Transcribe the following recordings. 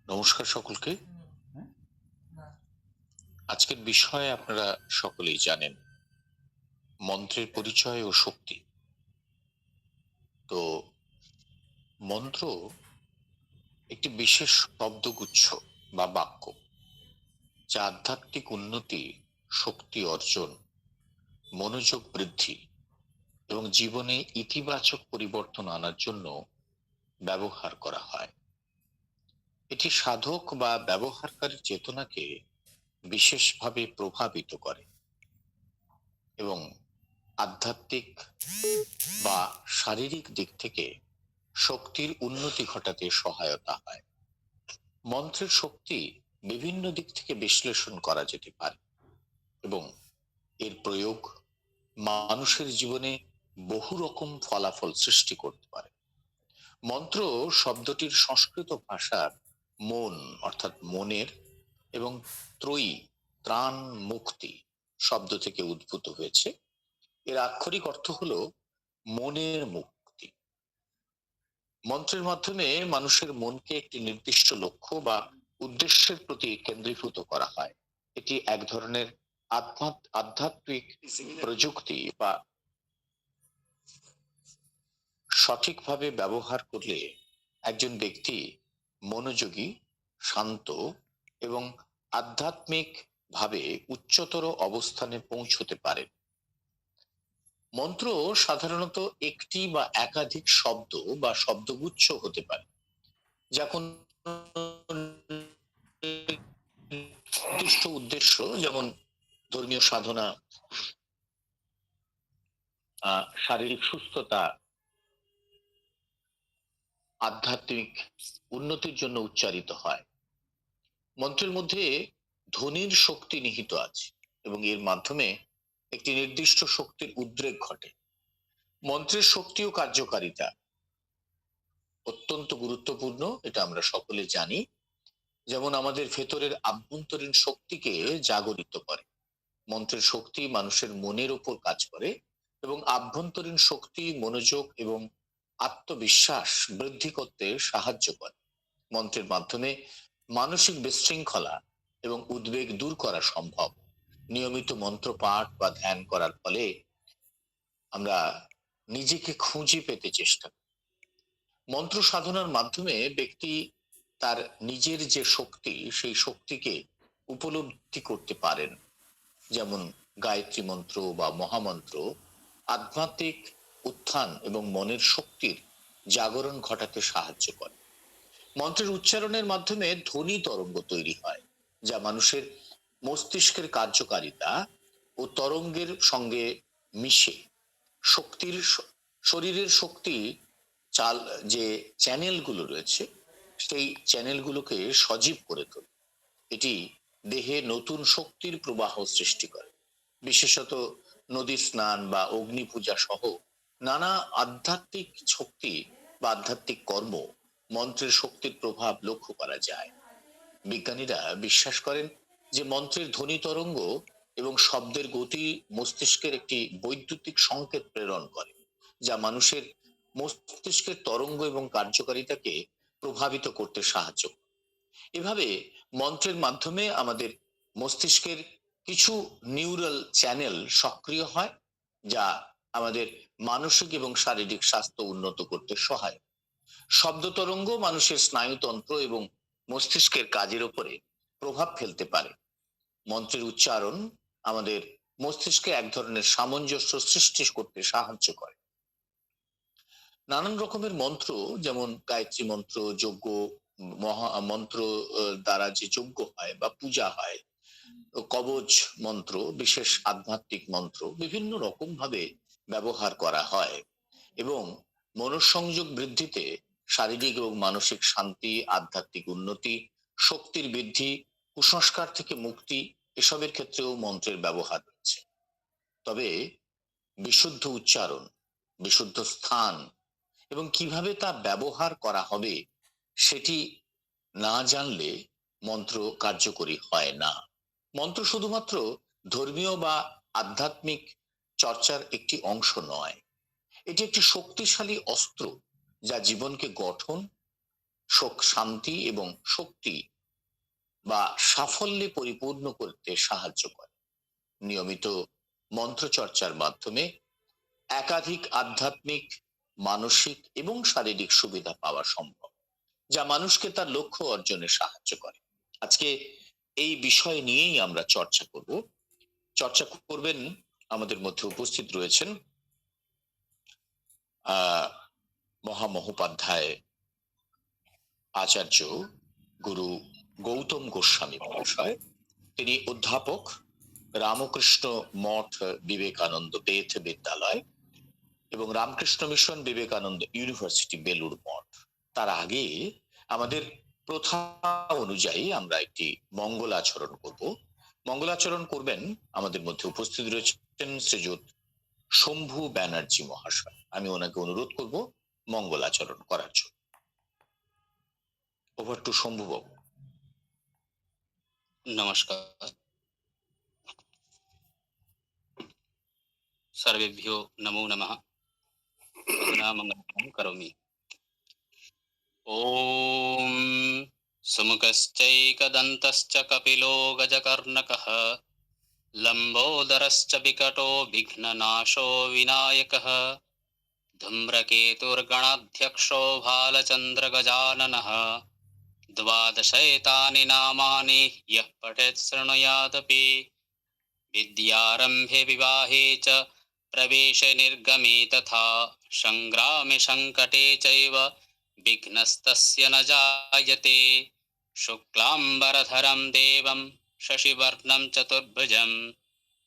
নমস্কার সকলকে। আজকের বিষয়ে আপনারা সকলেই জানেন, মন্ত্রের পরিচয় ও শক্তি। তো মন্ত্র একটি বিশেষ শব্দগুচ্ছ বা বাক্য, যা আধ্যাত্মিক উন্নতি, শক্তি অর্জন, মনোযোগ বৃদ্ধি এবং জীবনে ইতিবাচক পরিবর্তন আনার জন্য ব্যবহার করা হয়। এটি সাধক বা ব্যবহারকারীর চেতনাকে বিশেষভাবে প্রভাবিত করে এবং আধ্যাত্মিক বা শারীরিক দিক থেকে শক্তির উন্নতি ঘটাতে সহায়তা হয়। মন্ত্রের শক্তি বিভিন্ন দিক থেকে বিশ্লেষণ করা যেতে পারে এবং এর প্রয়োগ মানুষের জীবনে বহু রকম ফলাফল সৃষ্টি করতে পারে। মন্ত্র শব্দটির সংস্কৃত ভাষার মন অর্থাৎ মনের এবং ত্রয়ী ত্রাণ মুক্তি শব্দ থেকে উদ্ভূত হয়েছে। এর আক্ষরিক অর্থ হলো মনের মুক্তি। মন্ত্রের মাধ্যমে মানুষের মনকে একটি নির্দিষ্ট লক্ষ্য বা উদ্দেশ্যের প্রতি কেন্দ্রীভূত করা হয়। এটি এক ধরনের আধ্যাত্মিক প্রযুক্তি বা সঠিকভাবে ব্যবহার করলে একজন ব্যক্তি মনোযোগী, শান্ত এবং আধ্যাত্মিক ভাবে উচ্চতর অবস্থানে পৌঁছতে পারে। মন্ত্র সাধারণত একটি বা একাধিক শব্দ বা শব্দগুচ্ছ হতে পারে, যা কোন নির্দিষ্ট উদ্দেশ্য, যেমন ধর্মীয় সাধনা, শারীরিক সুস্থতা, আধ্যাত্মিক উন্নতির জন্য উচ্চারিত হয়। মন্ত্রের মধ্যে ধ্বনির শক্তি নিহিত আছে এবং এর মাধ্যমে একটি নির্দিষ্ট শক্তির উদ্রেক ঘটে। মন্ত্রের শক্তি ও কার্যকারিতা অত্যন্ত গুরুত্বপূর্ণ, এটা আমরা সকলে জানি। যেমন আমাদের ভেতরের আভ্যন্তরীণ শক্তিকে জাগরিত করে। মন্ত্রের শক্তি মানুষের মনের উপর কাজ করে এবং আভ্যন্তরীণ শক্তি মনোযোগ এবং আত্মবিশ্বাস বৃদ্ধি করতে সাহায্য করে। মন্ত্রের মাধ্যমে মানসিক বিশৃঙ্খলা এবং উদ্বেগ দূর করা সম্ভব। নিয়মিত মন্ত্র পাঠ বা ধ্যান করার ফলে আমরা নিজেকে খুঁজে পেতে চেষ্টা করি। মন্ত্র সাধনার মাধ্যমে ব্যক্তি তার নিজের যে শক্তি, সেই শক্তিকে উপলব্ধি করতে পারেন। যেমন গায়ত্রী মন্ত্র বা মহামন্ত্র আধ্যাত্মিক উত্থান এবং মনের শক্তির জাগরণ ঘটাতে সাহায্য করে। মন্ত্রের উচ্চারণের মাধ্যমে ধ্বনি তরঙ্গ তৈরি হয়, যা মানুষের মস্তিষ্কের কার্যকারিতা ও তরঙ্গের সঙ্গে মিশে শক্তির শরীরের শক্তি চাল যে চ্যানেলগুলো রয়েছে, সেই চ্যানেলগুলোকে সজীব করে তোলে। এটি দেহে নতুন শক্তির প্রবাহ সৃষ্টি করে। বিশেষত নদী স্নান বা অগ্নি পূজা সহ নানা আধ্যাত্মিক শক্তি বা আধ্যাত্মিক কর্ম মন্ত্রের শক্তির প্রভাব লক্ষ্য করা যায়। বিজ্ঞানীরা বিশ্বাস করেন যে মন্ত্রের ধ্বনি তরঙ্গ এবং শব্দের গতি মস্তিষ্কের একটি বৈদ্যুতিক সংকেত প্রেরণ করে, যা মানুষের মস্তিষ্কের তরঙ্গ এবং কার্যকারিতাকে প্রভাবিত করতে সাহায্য করে। এভাবে মন্ত্রের মাধ্যমে আমাদের মস্তিষ্কের কিছু নিউরাল চ্যানেল সক্রিয় হয়, যা আমাদের মানসিক এবং শারীরিক স্বাস্থ্য উন্নত করতে সহায়ক। শব্দ তরঙ্গ মানুষের স্নায়ুতন্ত্র এবং মস্তিষ্কের কাজের উপরে প্রভাব ফেলতে পারে। মন্ত্রের উচ্চারণ আমাদের মস্তিষ্কে এক ধরনের সামঞ্জস্য সৃষ্টি করতে সাহায্য করে। নানান রকমের মন্ত্র, যেমন গায়ত্রী মন্ত্র, যজ্ঞ মন্ত্র দ্বারা যে যজ্ঞ হয় বা পূজা হয়, কবচ মন্ত্র, বিশেষ আধ্যাত্মিক মন্ত্র বিভিন্ন রকম ভাবে ব্যবহার করা হয় এবং মনঃসংযোগ বৃদ্ধিতে, শারীরিক এবং মানসিক শান্তি, আধ্যাত্মিক উন্নতি, শক্তির বৃদ্ধি, কুসংস্কার থেকে মুক্তি, এসবের ক্ষেত্রেও মন্ত্রের ব্যবহার রয়েছে। তবে বিশুদ্ধ উচ্চারণ, বিশুদ্ধ স্থান এবং কিভাবে তা ব্যবহার করা হবে সেটি না জানলে মন্ত্র কার্যকরী হয় না। মন্ত্র শুধুমাত্র ধর্মীয় বা আধ্যাত্মিক চর্চার একটি অংশ নয়, এটি একটি শক্তিশালী অস্ত্র যা জীবনকে গঠন, সুখ, শান্তি এবং শক্তি বা সাফল্যে পরিপূর্ণ করতে সাহায্য করে। নিয়মিত মন্ত্রচর্চার মাধ্যমে একাধিক আধ্যাত্মিক, মানসিক এবং শারীরিক সুবিধা পাওয়া সম্ভব, যা মানুষকে তার লক্ষ্য অর্জনে সাহায্য করে। আজকে এই বিষয় নিয়েই আমরা চর্চা করব। চর্চা করবেন, আমাদের মধ্যে উপস্থিত রয়েছেন মহামহোপাধ্যায় আচার্য গুরু গৌতম গোস্বামী মহাশয়। তিনি অধ্যাপক, রামকৃষ্ণ মঠ বিবেকানন্দ বেদ বিদ্যালয় এবং রামকৃষ্ণ মিশন বিবেকানন্দ ইউনিভার্সিটি বেলুড় মঠ। তার আগে আমাদের প্রথা অনুযায়ী আমরা একটি মঙ্গলাচরণ করব। মঙ্গলাচরণ করবেন আমাদের মধ্যে উপস্থিত রয়েছেন শ্রীযুত শম্ভু ব্যানার্জি মহাশয়। আমি ওনাকে অনুরোধ করব মঙ্গলাচরণ করার জন্য। ওভার টু শম্ভু বাবু। नमस्कार। सर्वेभ्यो नमो नमः। अधुना मङ्गलं करोमि। ॐ सुमुखश्चैकदन्तश्च कपिलो गजकर्णकः लम्बोदरश्च विकटो विघ्ननाशो विनायकः धूम्रकेतुर्गणाध्यक्षो भालचन्द्रगजाननः द्वादशैतानि नामानि यः पठेत् शृणुयादपि विद्यारम्भे विवाहे च प्रवेशे निर्गमे तथा संग्रामे संकटे चैव विघ्नस्तस्य न जायते। शुक्लाम्बरधरं देवं शशिवर्णं चतुर्भुजं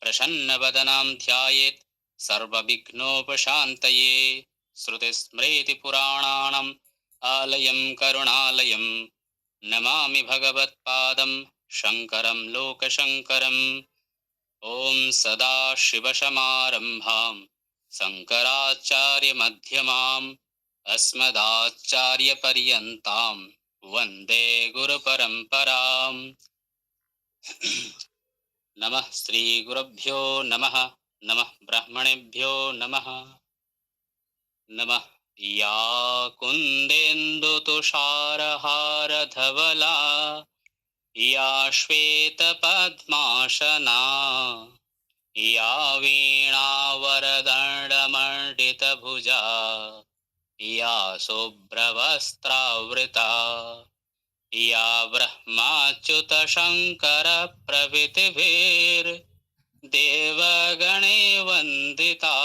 प्रसन्नवदनं ध्यायेत् सर्वविघ्नोपशान्तये। श्रुतिस्मृतिपुराणानाम् आलयं करुणालयं नमामि भगवत्पादं शङ्करं लोकशङ्करम्। ॐ सदाशिवसमारम्भां शङ्कराचार्यमध्यमाम् अस्मदाचार्यपर्यन्तां वन्दे गुरुपरम्पराम्। नमः श्रीगुरुभ्यो नमः। नमः ब्राह्मणेभ्यो नमः। नमः या कुन्देन्दुतुषारहारधवला या श्वेतपद्मासना या वीणावरदण्डमण्डितभुजा या शुभ्रवस्त्रावृता या ब्रह्माच्युतशङ्करप्रभृतिभिर्देवगणे वन्दिता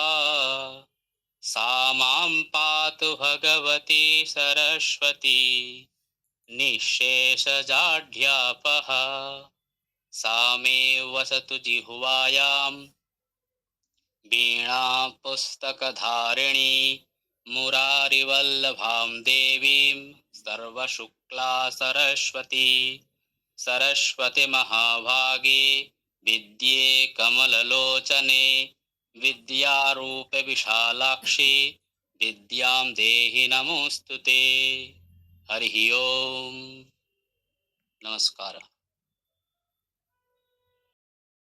सा मां पातु भगवती सरस्वती निःशेषजाढ्यापः। सा मे वसतु जिह्वायां वीणा पुस्तकधारिणी मुरारिवल्लभां देवीं सर्वशुक्ला सरस्वती सरस्वती महाभागे विद्ये कमललोचने विद्यारूपे विशालाक्षी विद्यां देहि नमोऽस्तुते। हरिः ओम। नमस्कार।